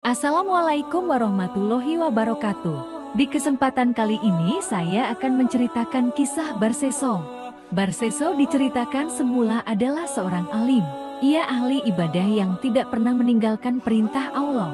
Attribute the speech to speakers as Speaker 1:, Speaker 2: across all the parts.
Speaker 1: Assalamualaikum warahmatullahi wabarakatuh. Di kesempatan kali ini saya akan menceritakan kisah Barseso. Barseso diceritakan semula adalah seorang alim. Ia ahli ibadah yang tidak pernah meninggalkan perintah Allah.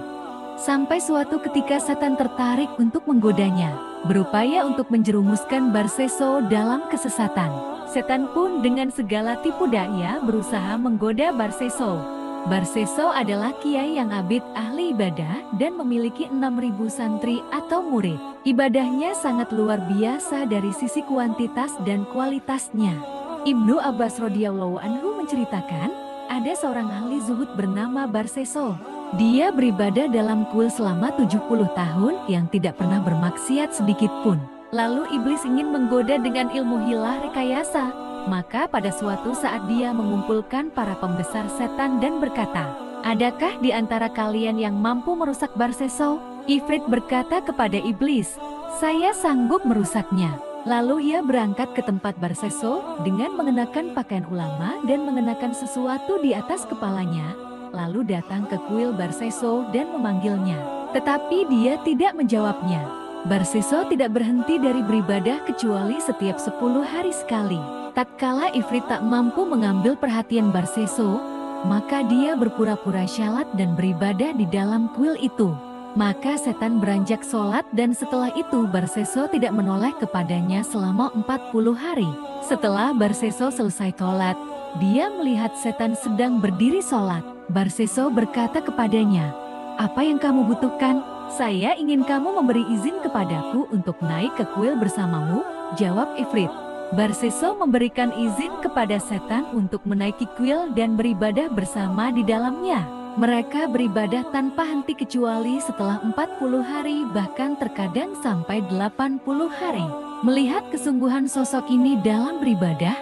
Speaker 1: Sampai suatu ketika setan tertarik untuk menggodanya, berupaya untuk menjerumuskan Barseso dalam kesesatan. Setan pun dengan segala tipu daya berusaha menggoda Barseso. Barseso adalah kiai yang abid ahli ibadah dan memiliki 6.000 santri atau murid. Ibadahnya sangat luar biasa dari sisi kuantitas dan kualitasnya. Ibnu Abbas radhiyallahu anhu menceritakan, ada seorang ahli zuhud bernama Barseso. Dia beribadah dalam kuil selama 70 tahun yang tidak pernah bermaksiat sedikit pun. Lalu iblis ingin menggoda dengan ilmu hilah rekayasa. Maka pada suatu saat dia mengumpulkan para pembesar setan dan berkata, "Adakah di antara kalian yang mampu merusak Barseso?" Ifrit berkata kepada iblis, "Saya sanggup merusaknya." Lalu ia berangkat ke tempat Barseso dengan mengenakan pakaian ulama dan mengenakan sesuatu di atas kepalanya, lalu datang ke kuil Barseso dan memanggilnya. Tetapi dia tidak menjawabnya. Barseso tidak berhenti dari beribadah kecuali setiap 10 hari sekali. Tatkala Ifrit tak mampu mengambil perhatian Barseso, maka dia berpura-pura syalat dan beribadah di dalam kuil itu. Maka setan beranjak sholat dan setelah itu Barseso tidak menoleh kepadanya selama 40 hari. Setelah Barseso selesai sholat, dia melihat setan sedang berdiri sholat. Barseso berkata kepadanya, "Apa yang kamu butuhkan?" "Saya ingin kamu memberi izin kepadaku untuk naik ke kuil bersamamu," jawab Ifrit. Barseso memberikan izin kepada setan untuk menaiki kuil dan beribadah bersama di dalamnya. Mereka beribadah tanpa henti kecuali setelah 40 hari bahkan terkadang sampai 80 hari. Melihat kesungguhan sosok ini dalam beribadah,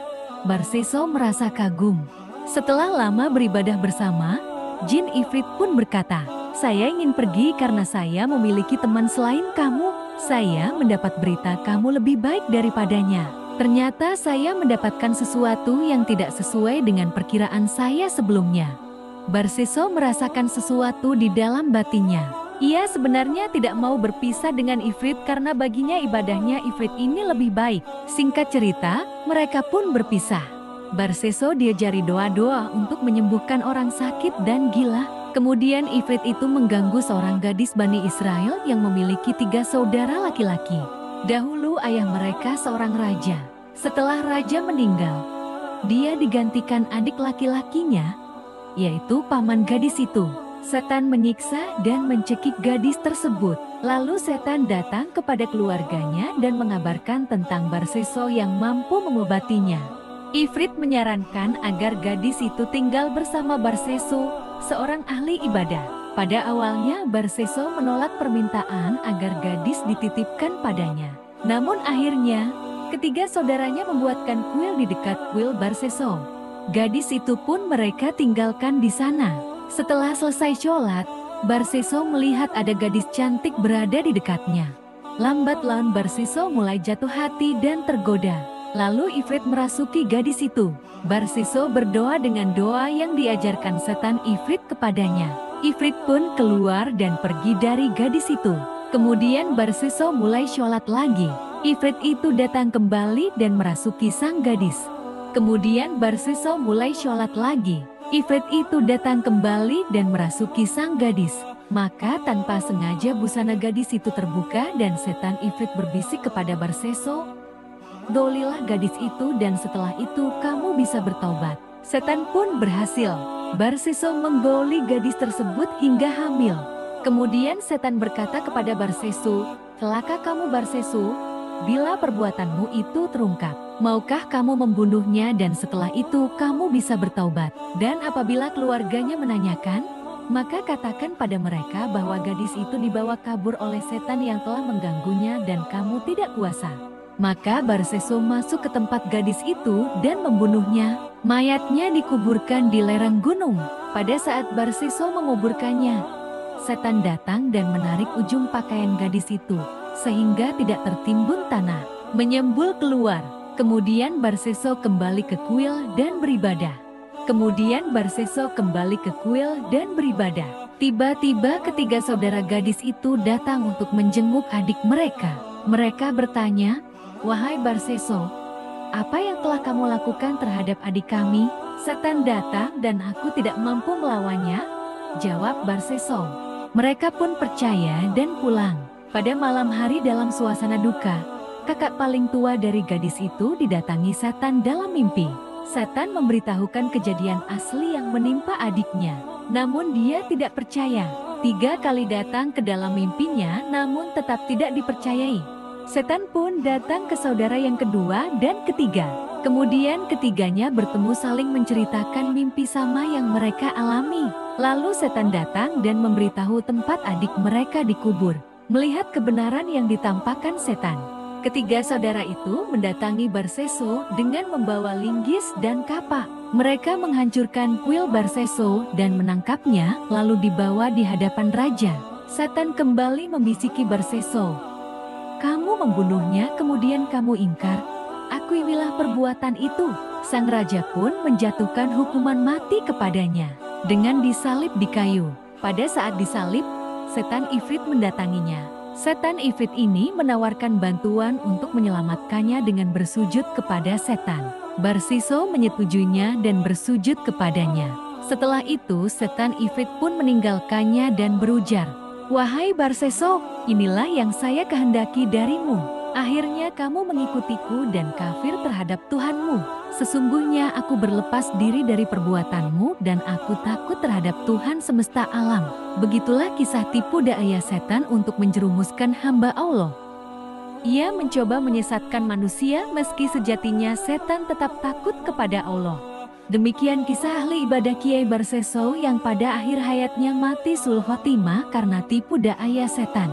Speaker 1: Barseso merasa kagum. Setelah lama beribadah bersama, Jin Ifrit pun berkata, "Saya ingin pergi karena saya memiliki teman selain kamu. Saya mendapat berita kamu lebih baik daripadanya. Ternyata saya mendapatkan sesuatu yang tidak sesuai dengan perkiraan saya sebelumnya." Barseso merasakan sesuatu di dalam batinnya. Ia sebenarnya tidak mau berpisah dengan Ifrit karena baginya ibadahnya Ifrit ini lebih baik. Singkat cerita, mereka pun berpisah. Barseso diajari doa-doa untuk menyembuhkan orang sakit dan gila. Kemudian Ifrit itu mengganggu seorang gadis Bani Israel yang memiliki 3 saudara laki-laki. Dahulu ayah mereka seorang raja. Setelah raja meninggal, dia digantikan adik laki-lakinya, yaitu paman gadis itu. Setan menyiksa dan mencekik gadis tersebut. Lalu setan datang kepada keluarganya dan mengabarkan tentang Barseso yang mampu mengobatinya. Ifrit menyarankan agar gadis itu tinggal bersama Barseso, seorang ahli ibadah. Pada awalnya Barseso menolak permintaan agar gadis dititipkan padanya. Namun akhirnya, ketiga saudaranya membuatkan kuil di dekat kuil Barseso. Gadis itu pun mereka tinggalkan di sana. Setelah selesai sholat, Barseso melihat ada gadis cantik berada di dekatnya. Lambat laun Barseso mulai jatuh hati dan tergoda. Lalu Ifrit merasuki gadis itu. Barseso berdoa dengan doa yang diajarkan setan Ifrit kepadanya. Ifrit pun keluar dan pergi dari gadis itu. Kemudian Barseso mulai sholat lagi. Ifrit itu datang kembali dan merasuki sang gadis. Kemudian Barseso mulai sholat lagi. Ifrit itu datang kembali dan merasuki sang gadis. Maka tanpa sengaja busana gadis itu terbuka dan setan Ifrit berbisik kepada Barseso, "Dolilah gadis itu dan setelah itu kamu bisa bertaubat." Setan pun berhasil. Barseso menggoli gadis tersebut hingga hamil. Kemudian setan berkata kepada Barseso, "Celaka kamu Barseso, bila perbuatanmu itu terungkap. Maukah kamu membunuhnya dan setelah itu kamu bisa bertaubat? Dan apabila keluarganya menanyakan, maka katakan pada mereka bahwa gadis itu dibawa kabur oleh setan yang telah mengganggunya dan kamu tidak kuasa." Maka Barseso masuk ke tempat gadis itu dan membunuhnya. Mayatnya dikuburkan di lereng gunung. Pada saat Barseso menguburkannya, setan datang dan menarik ujung pakaian gadis itu, sehingga tidak tertimbun tanah. Menyembul keluar. Kemudian Barseso kembali ke kuil dan beribadah. Kemudian Barseso kembali ke kuil dan beribadah. Tiba-tiba ketiga saudara gadis itu datang untuk menjenguk adik mereka. Mereka bertanya, "Wahai Barseso, apa yang telah kamu lakukan terhadap adik kami? Setan datang dan aku tidak mampu melawannya," jawab Barseso. Mereka pun percaya dan pulang. Pada malam hari dalam suasana duka, kakak paling tua dari gadis itu didatangi setan dalam mimpi. Setan memberitahukan kejadian asli yang menimpa adiknya. Namun dia tidak percaya. 3 kali datang ke dalam mimpinya namun tetap tidak dipercayai. Setan pun datang ke saudara yang kedua dan ketiga. Kemudian ketiganya bertemu saling menceritakan mimpi sama yang mereka alami. Lalu setan datang dan memberitahu tempat adik mereka dikubur. Melihat kebenaran yang ditampakkan setan, ketiga saudara itu mendatangi Barseso dengan membawa linggis dan kapak. Mereka menghancurkan kuil Barseso dan menangkapnya lalu dibawa di hadapan raja. Setan kembali membisiki Barseso, "Kamu membunuhnya kemudian kamu ingkar. Akuilah perbuatan itu." Sang raja pun menjatuhkan hukuman mati kepadanya dengan disalib di kayu. Pada saat disalib, setan Ifrit mendatanginya. Setan Ifrit ini menawarkan bantuan untuk menyelamatkannya dengan bersujud kepada setan. Barseso menyetujuinya dan bersujud kepadanya. Setelah itu setan Ifrit pun meninggalkannya dan berujar, "Wahai Barseso, inilah yang saya kehendaki darimu. Akhirnya kamu mengikutiku dan kafir terhadap Tuhanmu. Sesungguhnya aku berlepas diri dari perbuatanmu dan aku takut terhadap Tuhan semesta alam." Begitulah kisah tipu daya setan untuk menjerumuskan hamba Allah. Ia mencoba menyesatkan manusia meski sejatinya setan tetap takut kepada Allah. Demikian kisah ahli ibadah Kiai Barseso yang pada akhir hayatnya mati sul khotimah karena tipu daya setan.